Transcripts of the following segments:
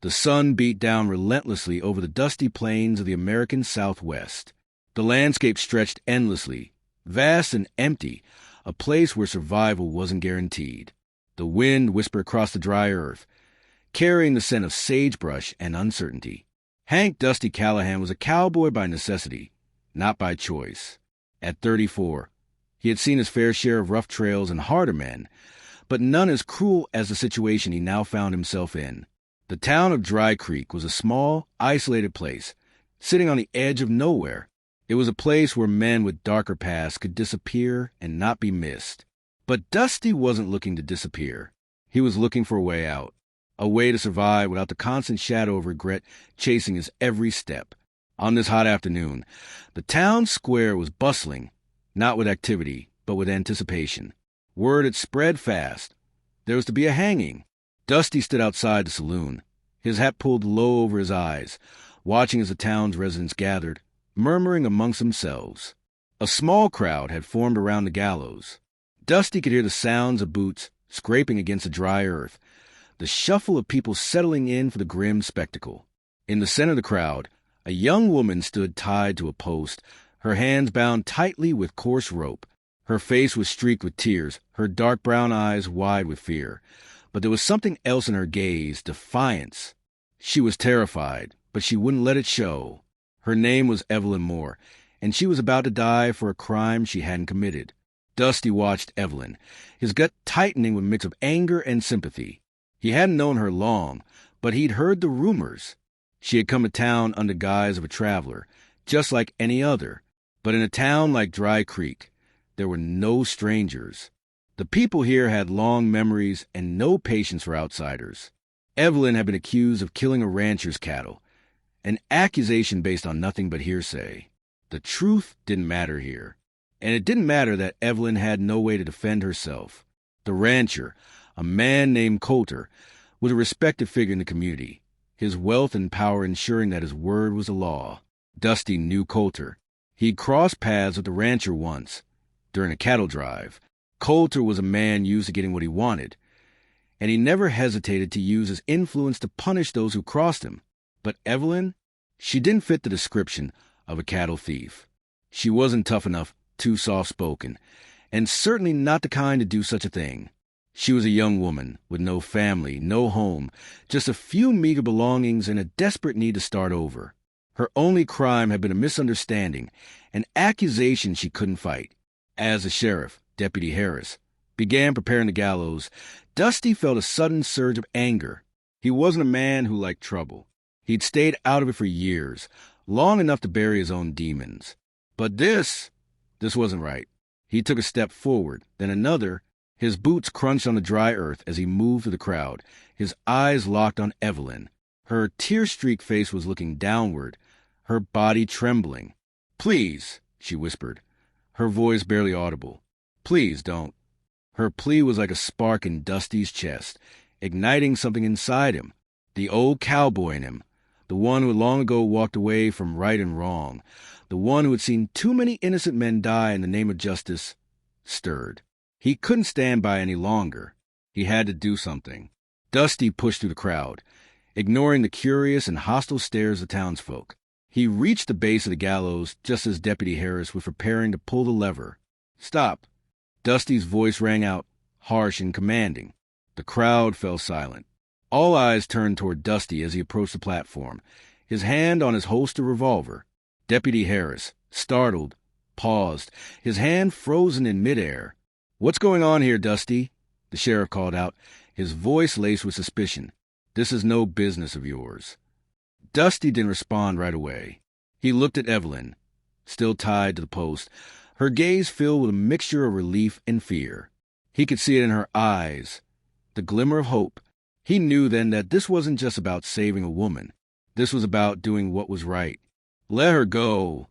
The sun beat down relentlessly over the dusty plains of the American Southwest. The landscape stretched endlessly, vast and empty, a place where survival wasn't guaranteed. The wind whispered across the dry earth, carrying the scent of sagebrush and uncertainty. Hank Dusty Callahan was a cowboy by necessity, not by choice. At 34, he had seen his fair share of rough trails and harder men, but none as cruel as the situation he now found himself in. The town of Dry Creek was a small, isolated place, sitting on the edge of nowhere. It was a place where men with darker pasts could disappear and not be missed. But Dusty wasn't looking to disappear. He was looking for a way out, a way to survive without the constant shadow of regret chasing his every step. On this hot afternoon, the town square was bustling, not with activity, but with anticipation. Word had spread fast. There was to be a hanging. Dusty stood outside the saloon, his hat pulled low over his eyes, watching as the town's residents gathered, murmuring amongst themselves. A small crowd had formed around the gallows. Dusty could hear the sounds of boots scraping against the dry earth, the shuffle of people settling in for the grim spectacle. In the center of the crowd, a young woman stood tied to a post, her hands bound tightly with coarse rope. Her face was streaked with tears, her dark brown eyes wide with fear. But there was something else in her gaze, defiance. She was terrified, but she wouldn't let it show. Her name was Evelyn Moore, and she was about to die for a crime she hadn't committed. Dusty watched Evelyn, his gut tightening with a mix of anger and sympathy. He hadn't known her long, but he'd heard the rumors. She had come to town under guise of a traveler, just like any other. But in a town like Dry Creek, there were no strangers. The people here had long memories and no patience for outsiders. Evelyn had been accused of killing a rancher's cattle, an accusation based on nothing but hearsay. The truth didn't matter here, and it didn't matter that Evelyn had no way to defend herself. The rancher, a man named Coulter, was a respected figure in the community, his wealth and power ensuring that his word was a law. Dusty knew Coulter. He'd crossed paths with the rancher once, during a cattle drive. Coulter was a man used to getting what he wanted, and he never hesitated to use his influence to punish those who crossed him. But Evelyn, she didn't fit the description of a cattle thief. She wasn't tough enough, too soft-spoken, and certainly not the kind to do such a thing. She was a young woman with no family, no home, just a few meager belongings and a desperate need to start over. Her only crime had been a misunderstanding, an accusation she couldn't fight. As the sheriff, Deputy Harris, began preparing the gallows, Dusty felt a sudden surge of anger. He wasn't a man who liked trouble. He'd stayed out of it for years, long enough to bury his own demons. But this wasn't right. He took a step forward, then another. His boots crunched on the dry earth as he moved through the crowd, his eyes locked on Evelyn. Her tear-streaked face was looking downward, her body trembling. "Please," she whispered, her voice barely audible. "Please don't." Her plea was like a spark in Dusty's chest, igniting something inside him. The old cowboy in him, the one who had long ago walked away from right and wrong, the one who had seen too many innocent men die in the name of justice, stirred. He couldn't stand by any longer. He had to do something. Dusty pushed through the crowd, ignoring the curious and hostile stares of townsfolk. He reached the base of the gallows just as Deputy Harris was preparing to pull the lever. "Stop!" Dusty's voice rang out, harsh and commanding. The crowd fell silent. All eyes turned toward Dusty as he approached the platform, his hand on his holstered revolver. Deputy Harris, startled, paused, his hand frozen in midair. "What's going on here, Dusty?" the sheriff called out, his voice laced with suspicion. "This is no business of yours." Dusty didn't respond right away. He looked at Evelyn, still tied to the post, her gaze filled with a mixture of relief and fear. He could see it in her eyes, the glimmer of hope. He knew then that this wasn't just about saving a woman. This was about doing what was right. "Let her go,"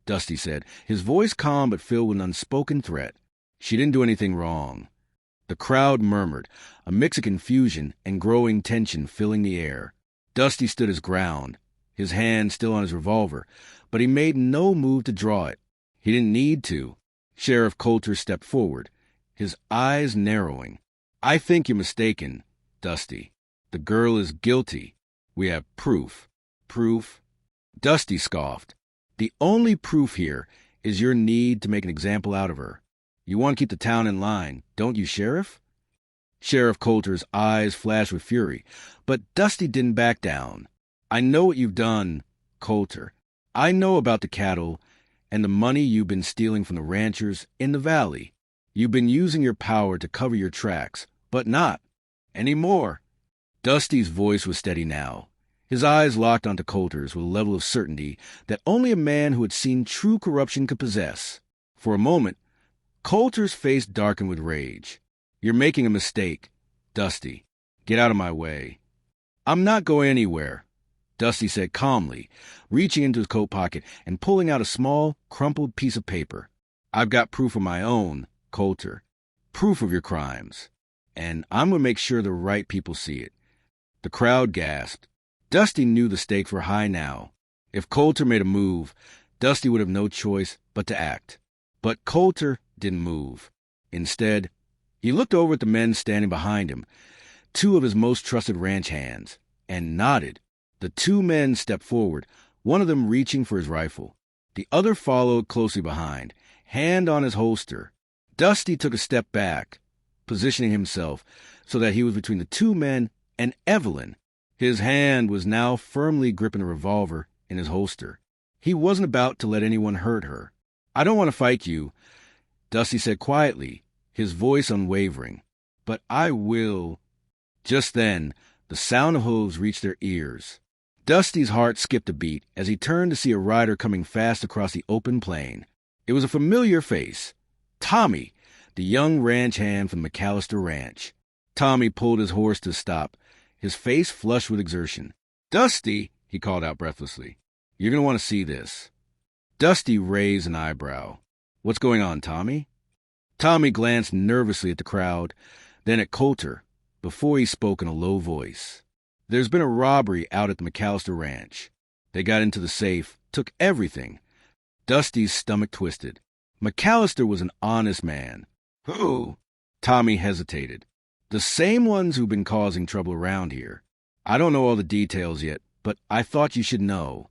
Dusty said, his voice calm but filled with an unspoken threat. "She didn't do anything wrong." The crowd murmured, a mix of confusion and growing tension filling the air. Dusty stood his ground, his hand still on his revolver, but he made no move to draw it. He didn't need to. Sheriff Coulter stepped forward, his eyes narrowing. "I think you're mistaken, Dusty. The girl is guilty." We have proof. Proof? Dusty scoffed. The only proof here is your need to make an example out of her. You want to keep the town in line, don't you, Sheriff? Sheriff Coulter's eyes flashed with fury, but Dusty didn't back down. I know what you've done, Coulter. I know about the cattle and the money you've been stealing from the ranchers in the valley. You've been using your power to cover your tracks, but not anymore. Dusty's voice was steady now. His eyes locked onto Coulter's with a level of certainty that only a man who had seen true corruption could possess. For a moment, Coulter's face darkened with rage. You're making a mistake, Dusty. Get out of my way. I'm not going anywhere, Dusty said calmly, reaching into his coat pocket and pulling out a small, crumpled piece of paper. I've got proof of my own, Coulter. Proof of your crimes. And I'm going to make sure the right people see it. The crowd gasped. Dusty knew the stakes were high now. If Coulter made a move, Dusty would have no choice but to act. But Coulter didn't move. Instead, he looked over at the men standing behind him, two of his most trusted ranch hands, and nodded. The two men stepped forward, one of them reaching for his rifle. The other followed closely behind, hand on his holster. Dusty took a step back, positioning himself so that he was between the two men and Evelyn. His hand was now firmly gripping the revolver in his holster. He wasn't about to let anyone hurt her. I don't want to fight you, Dusty said quietly, his voice unwavering. But I will. Just then, the sound of hooves reached their ears. Dusty's heart skipped a beat as he turned to see a rider coming fast across the open plain. It was a familiar face. Tommy, the young ranch hand from McAllister Ranch. Tommy pulled his horse to a stop, his face flushed with exertion. Dusty, he called out breathlessly. You're going to want to see this. Dusty raised an eyebrow. What's going on, Tommy? Tommy glanced nervously at the crowd, then at Coulter, before he spoke in a low voice. There's been a robbery out at the McAllister Ranch. They got into the safe, took everything. Dusty's stomach twisted. McAllister was an honest man. Who? Tommy hesitated. The same ones who've been causing trouble around here. I don't know all the details yet, but I thought you should know.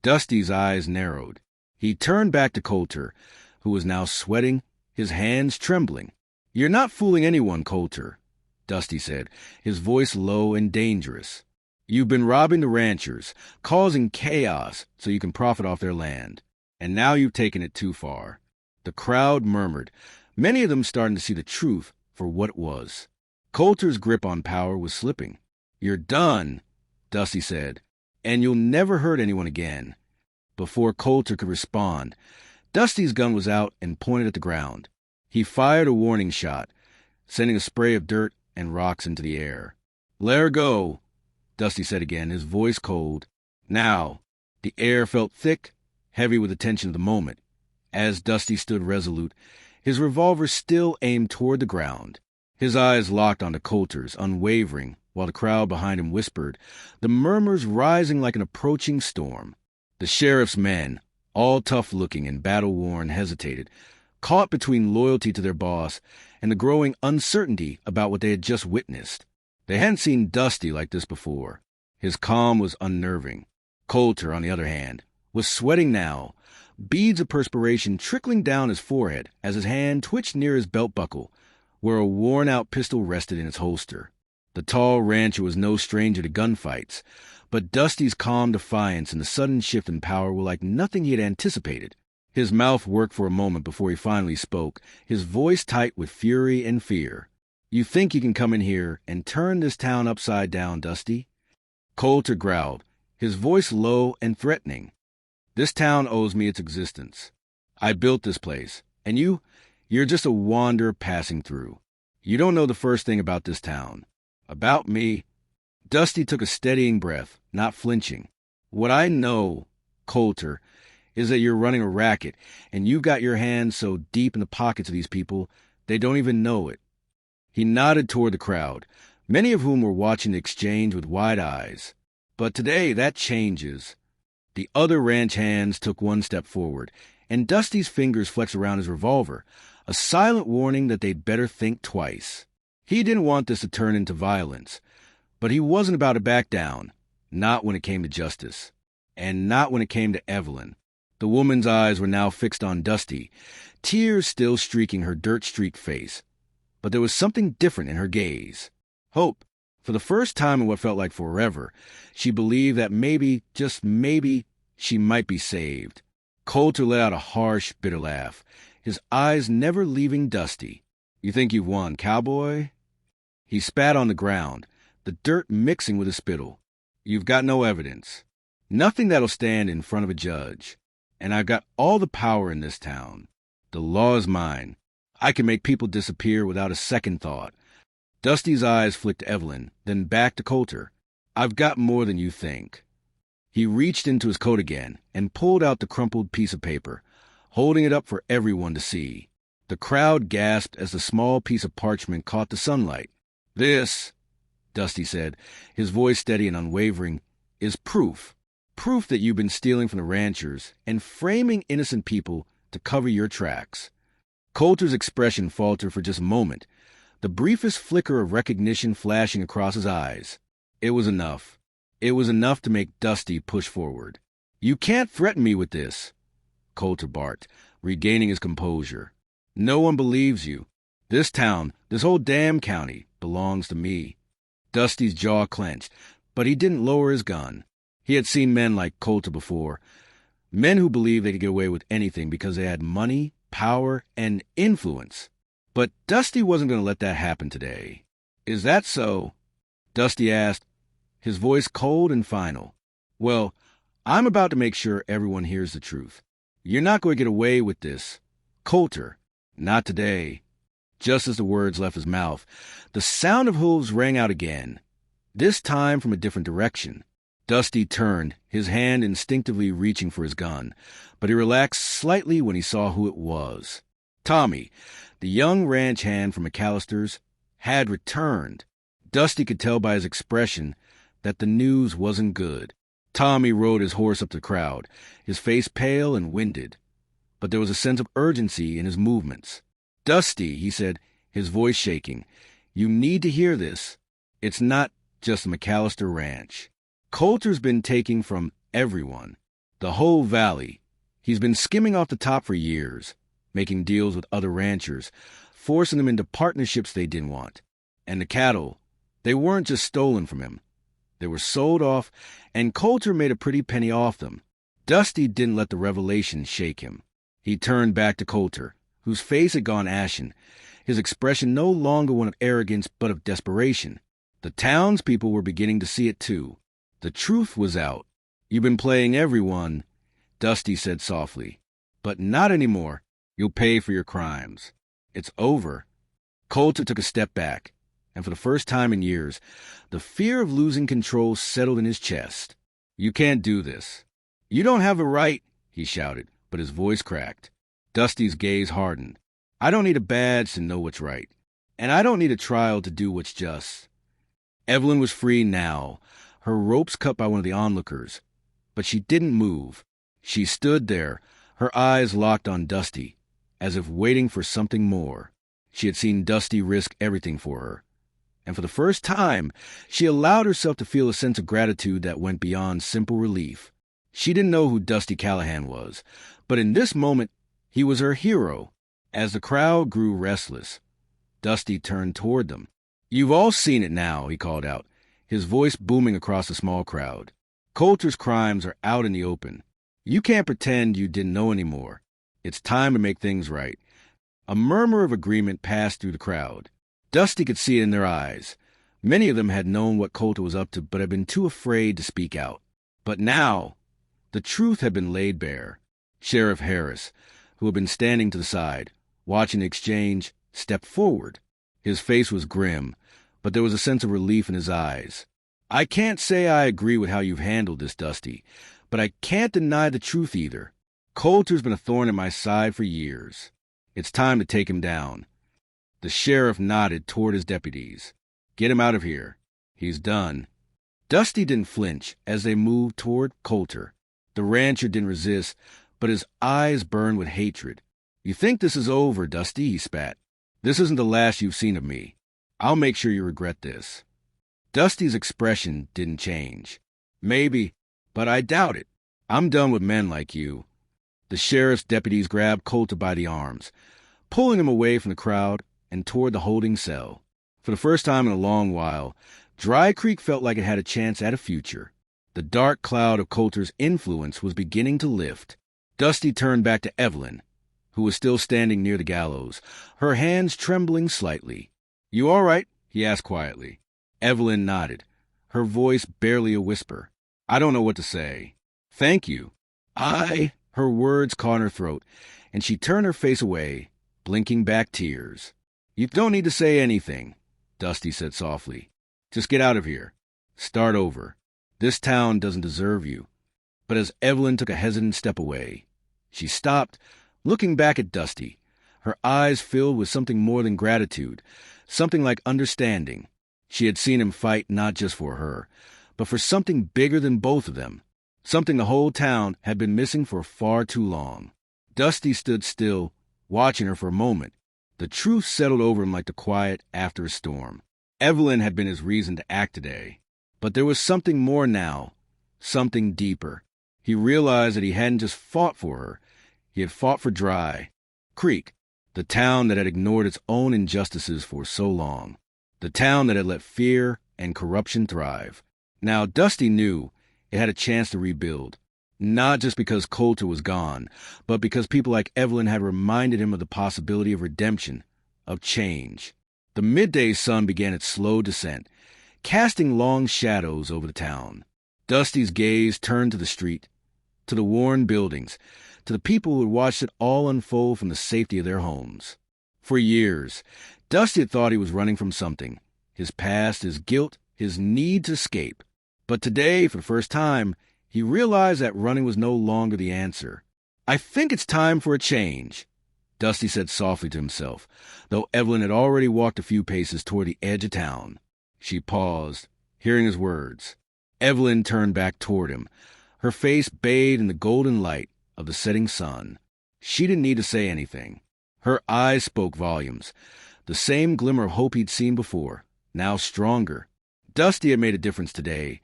Dusty's eyes narrowed. He turned back to Coulter, who was now sweating, his hands trembling. You're not fooling anyone, Coulter, Dusty said, his voice low and dangerous. You've been robbing the ranchers, causing chaos so you can profit off their land. And now you've taken it too far. The crowd murmured, many of them starting to see the truth for what it was. Coulter's grip on power was slipping. You're done, Dusty said, and you'll never hurt anyone again. Before Coulter could respond, Dusty's gun was out and pointed at the ground. He fired a warning shot, sending a spray of dirt and rocks into the air. Let her go, Dusty said again, his voice cold. Now, the air felt thick, heavy with the tension of the moment. As Dusty stood resolute, his revolver still aimed toward the ground. His eyes locked onto Coulter's, unwavering, while the crowd behind him whispered, the murmurs rising like an approaching storm. The sheriff's men, all tough-looking and battle-worn, hesitated, caught between loyalty to their boss and the growing uncertainty about what they had just witnessed. They hadn't seen Dusty like this before. His calm was unnerving. Coulter, on the other hand, was sweating now, beads of perspiration trickling down his forehead as his hand twitched near his belt buckle, where a worn-out pistol rested in its holster. The tall rancher was no stranger to gunfights, but Dusty's calm defiance and the sudden shift in power were like nothing he had anticipated. His mouth worked for a moment before he finally spoke, his voice tight with fury and fear. You think you can come in here and turn this town upside down, Dusty? Coulter growled, his voice low and threatening. This town owes me its existence. I built this place, and you're just a wanderer passing through. You don't know the first thing about this town. About me. Dusty took a steadying breath, not flinching. What I know, Coulter, is that you're running a racket, and you've got your hands so deep in the pockets of these people, they don't even know it. He nodded toward the crowd, many of whom were watching the exchange with wide eyes. But today that changes. The other ranch hands took one step forward, and Dusty's fingers flexed around his revolver, a silent warning that they'd better think twice. He didn't want this to turn into violence, but he wasn't about to back down. Not when it came to justice. And not when it came to Evelyn. The woman's eyes were now fixed on Dusty, tears still streaking her dirt-streaked face. But there was something different in her gaze. Hope. For the first time in what felt like forever, she believed that maybe, just maybe, she might be saved. Coulter let out a harsh, bitter laugh, his eyes never leaving Dusty. You think you've won, Cowboy? He spat on the ground, the dirt mixing with his spittle. You've got no evidence. Nothing that'll stand in front of a judge. And I've got all the power in this town. The law is mine. I can make people disappear without a second thought. Dusty's eyes flicked to Evelyn, then back to Coulter. I've got more than you think. He reached into his coat again and pulled out the crumpled piece of paper, holding it up for everyone to see. The crowd gasped as the small piece of parchment caught the sunlight. This, Dusty said, his voice steady and unwavering, is proof. Proof that you've been stealing from the ranchers and framing innocent people to cover your tracks. Coulter's expression faltered for just a moment, the briefest flicker of recognition flashing across his eyes. It was enough. It was enough to make Dusty push forward. You can't threaten me with this, Coulter barked, regaining his composure. No one believes you. This town, this whole damn county, belongs to me. Dusty's jaw clenched, but he didn't lower his gun. He had seen men like Coulter before, men who believed they could get away with anything because they had money, power, and influence. But Dusty wasn't going to let that happen today. Is that so? Dusty asked, his voice cold and final. Well, I'm about to make sure everyone hears the truth. You're not going to get away with this. Coulter, not today. Just as the words left his mouth, the sound of hooves rang out again, this time from a different direction. Dusty turned, his hand instinctively reaching for his gun, but he relaxed slightly when he saw who it was. Tommy, the young ranch hand from McAllister's, had returned. Dusty could tell by his expression that the news wasn't good. Tommy rode his horse up the crowd, his face pale and winded, but there was a sense of urgency in his movements. Dusty, he said, his voice shaking, you need to hear this. It's not just the McAllister Ranch. Coulter's been taking from everyone, the whole valley. He's been skimming off the top for years, making deals with other ranchers, forcing them into partnerships they didn't want. And the cattle, they weren't just stolen from him. They were sold off, and Coulter made a pretty penny off them. Dusty didn't let the revelation shake him. He turned back to Coulter, whose face had gone ashen, his expression no longer one of arrogance but of desperation. The townspeople were beginning to see it too. The truth was out. You've been playing everyone, Dusty said softly. But not anymore. You'll pay for your crimes. It's over. Coulter took a step back, and for the first time in years, the fear of losing control settled in his chest. You can't do this. You don't have a right, he shouted, but his voice cracked. Dusty's gaze hardened. I don't need a badge to know what's right, and I don't need a trial to do what's just. Evelyn was free now, her ropes cut by one of the onlookers, but she didn't move. She stood there, her eyes locked on Dusty, as if waiting for something more. She had seen Dusty risk everything for her, and for the first time, she allowed herself to feel a sense of gratitude that went beyond simple relief. She didn't know who Dusty Callahan was, but in this moment, he was her hero. As the crowd grew restless, Dusty turned toward them. You've all seen it now, he called out, his voice booming across the small crowd. Coulter's crimes are out in the open. You can't pretend you didn't know anymore. It's time to make things right. A murmur of agreement passed through the crowd. Dusty could see it in their eyes. Many of them had known what Coulter was up to, but had been too afraid to speak out. But now, the truth had been laid bare. Sheriff Harris, who had been standing to the side, watching the exchange, stepped forward. His face was grim, but there was a sense of relief in his eyes. I can't say I agree with how you've handled this, Dusty, but I can't deny the truth either. Coulter's been a thorn in my side for years. It's time to take him down. The sheriff nodded toward his deputies. Get him out of here. He's done. Dusty didn't flinch as they moved toward Coulter. The rancher didn't resist, but his eyes burned with hatred. You think this is over, Dusty, he spat. This isn't the last you've seen of me. I'll make sure you regret this. Dusty's expression didn't change. Maybe, but I doubt it. I'm done with men like you. The sheriff's deputies grabbed Coulter by the arms, pulling him away from the crowd and toward the holding cell. For the first time in a long while, Dry Creek felt like it had a chance at a future. The dark cloud of Coulter's influence was beginning to lift. Dusty turned back to Evelyn, who was still standing near the gallows, her hands trembling slightly. "You all right?" he asked quietly. Evelyn nodded, her voice barely a whisper. "I don't know what to say." "Thank you." Her words caught in her throat, and she turned her face away, blinking back tears. "You don't need to say anything," Dusty said softly. "Just get out of here. Start over. This town doesn't deserve you." But as Evelyn took a hesitant step away, she stopped, looking back at Dusty, her eyes filled with something more than gratitude, something like understanding. She had seen him fight not just for her, but for something bigger than both of them, something the whole town had been missing for far too long. Dusty stood still, watching her for a moment. The truth settled over him like the quiet after a storm. Evelyn had been his reason to act today. But there was something more now, something deeper. He realized that he hadn't just fought for her. He had fought for Dry Creek, the town that had ignored its own injustices for so long, the town that had let fear and corruption thrive. Now Dusty knew it had a chance to rebuild, not just because Coulter was gone, but because people like Evelyn had reminded him of the possibility of redemption, of change. The midday sun began its slow descent, casting long shadows over the town. Dusty's gaze turned to the street, to the worn buildings, to the people who had watched it all unfold from the safety of their homes. For years, Dusty had thought he was running from something, his past, his guilt, his need to escape. But today, for the first time, he realized that running was no longer the answer. "I think it's time for a change," Dusty said softly to himself, though Evelyn had already walked a few paces toward the edge of town. She paused, hearing his words. Evelyn turned back toward him, her face bathed in the golden light of the setting sun. She didn't need to say anything. Her eyes spoke volumes, the same glimmer of hope he'd seen before, now stronger. Dusty had made a difference today,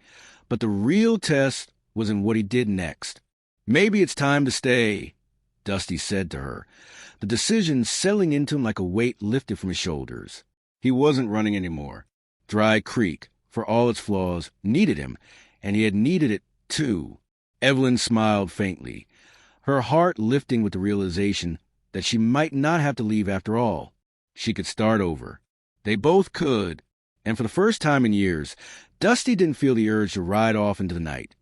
but the real test was in what he did next. "Maybe it's time to stay," Dusty said to her, the decision settling into him like a weight lifted from his shoulders. He wasn't running anymore. Dry Creek, for all its flaws, needed him, and he had needed it too. Evelyn smiled faintly, her heart lifting with the realization that she might not have to leave after all. She could start over. They both could. And for the first time in years, Dusty didn't feel the urge to ride off into the night,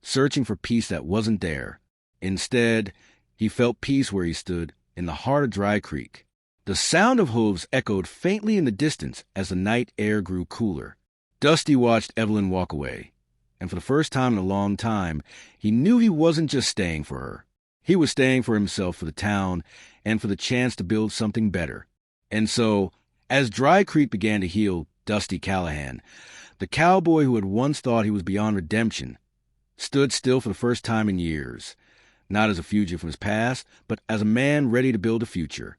searching for peace that wasn't there. Instead, he felt peace where he stood, in the heart of Dry Creek. The sound of hooves echoed faintly in the distance as the night air grew cooler. Dusty watched Evelyn walk away, and for the first time in a long time, he knew he wasn't just staying for her. He was staying for himself, for the town, and for the chance to build something better. And so, as Dry Creek began to heal Dusty Callahan, the cowboy who had once thought he was beyond redemption, stood still for the first time in years, not as a fugitive from his past, but as a man ready to build a future.